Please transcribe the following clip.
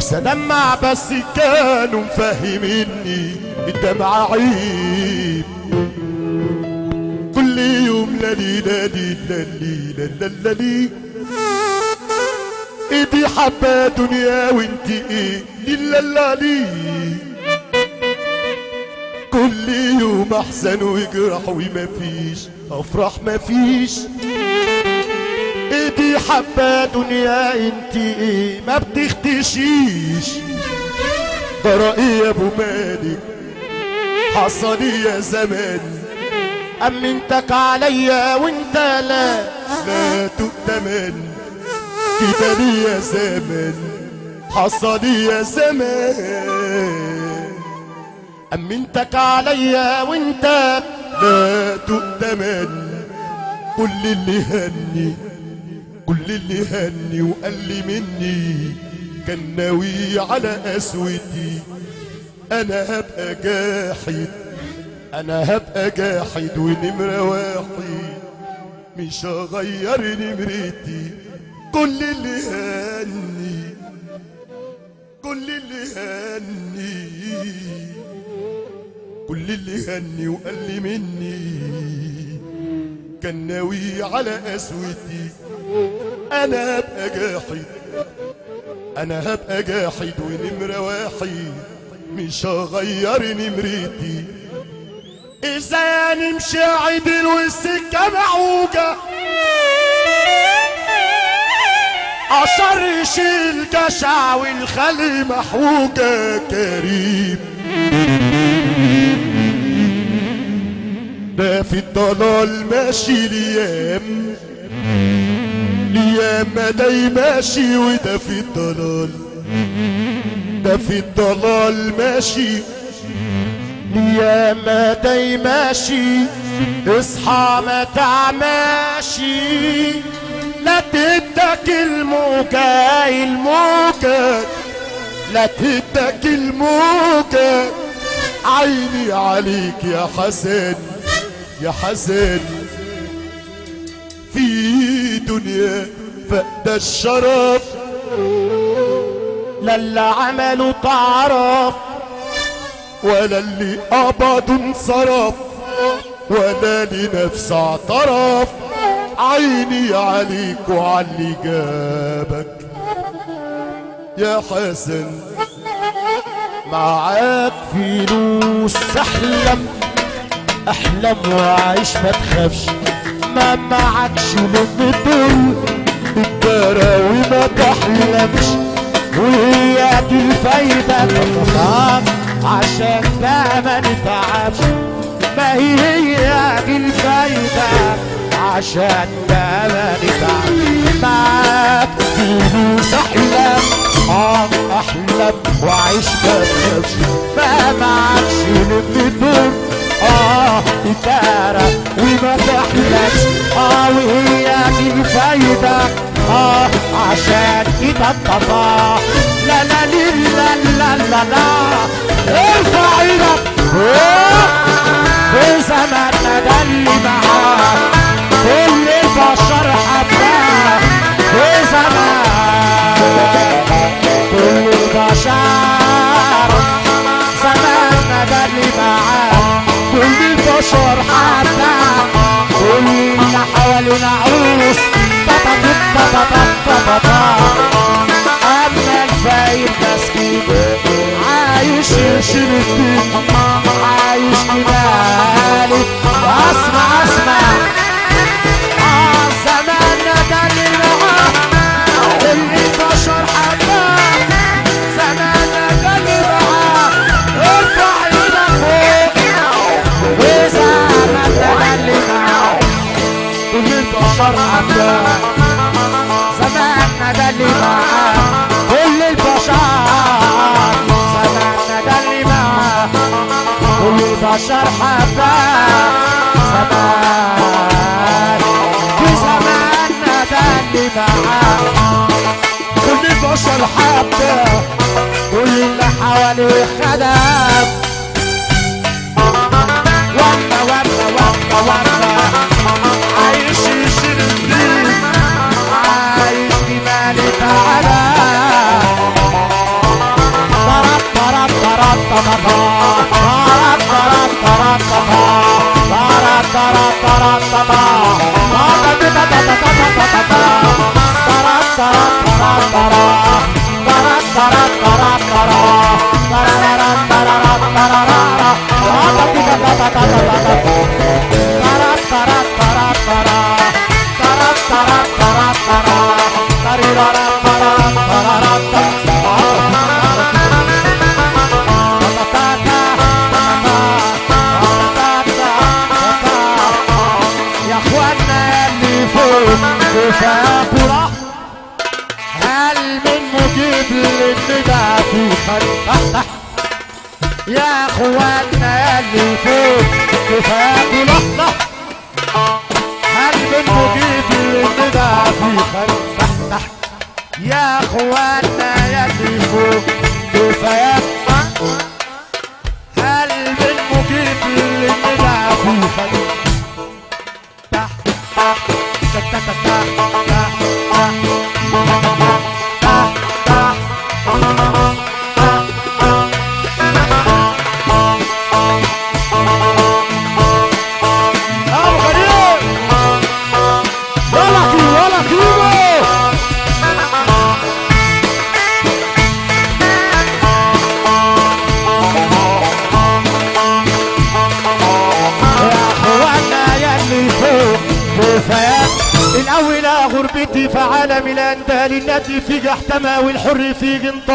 نفسي ادمع بس كانوا مفهميني الدمع عيب. كل يوم لالي لالي لالي لالي ايدي حبة دنيا وانتي ايه للالي. كل يوم احزن ويجرح ومفيش افراح مفيش. ايدي حبة دنيا انتي ايه ما بتختشيش. جرى يا ابو مالك حصل يا زمان امنتك عليا وانت لا تؤتمن. كده لي يا زمان حصل يا زمان امنتك عليا وانت لا تؤتمن. كل اللي هني وقال لي مني كان ناوي على قسوتي. انا هبقى جاحد ونمرة واحد مش هغير نمرتي. كل اللي هني وقال لي مني كان ناوي على قسوتي. انا هبقى جاحد ونمرة واحد مش هغير نمرتي. ازاي نمشي عدل والسكة معوجة عشر يشيل جشع والخلي محوجة كريم. ده في الضلال ماشي ليام مداي ماشي. وده في الضلال ماشي يا مداي ماشي. اصحى ما تعماشي لا تدك الموجة لا تدك الموجة. عيني عليك يا حسن في دنيا فقد الشرف. لا اللي عملوا تعرف ولا اللي قبضوا انصرف ولا لنفس اعترف. عيني عليك وعلي جابك يا حسن. معاك فلوس احلم وعيش ما تخافش. ما معكش لم الدول الدراوي ما تحلمش. وهي دي الفايدة تطلع عشان ده ما نتعبش. ما هي دي الفايدة عشان ده ما نتعبش. معاك فلوس احلم وعيش ما تخافش. ما معكش لم الدول تتارى وما تحلمش. وهي دي الفايدة عشان ايدك تطاح. لا لا لا لا لا لا ارفع ايدك في زماننا ده اللي معاك كل البشر حباه. في زمان كل البشر زماننا ده اللي معاك كل البشر حباه. كل اللي حوالينا عروس أما الفايد مسكين عايش يشيل الدين عايش لمالك. اسمع زماننا ده اللي معاه كل البشر حباه. زماننا ده اللي معاه ارفع ايدك فوق. وزماننا ده اللي معاه كل البشر حباه. زماننا ده اللي معاه كل البشر. زماننا ده اللي معاه كل البشر حباه. في زماننا ده اللي معاه كل البشر حباه. كل اللي حواليه خدم. وما عايش يشيل الدين عايش لمالك تعالى. يا اخوانا اللي فوق كفاكرة هل من مجيب للندى في خلق يا اخوانا اللي فوق كفاكرة هل من مجيب للندى في خلق يا اخوانا يا اللي فوق كفاكرة هل من مجيب للندى في خلق الأولى غربتي فعالم الأندال النادي في جحتمة والحر في جنطة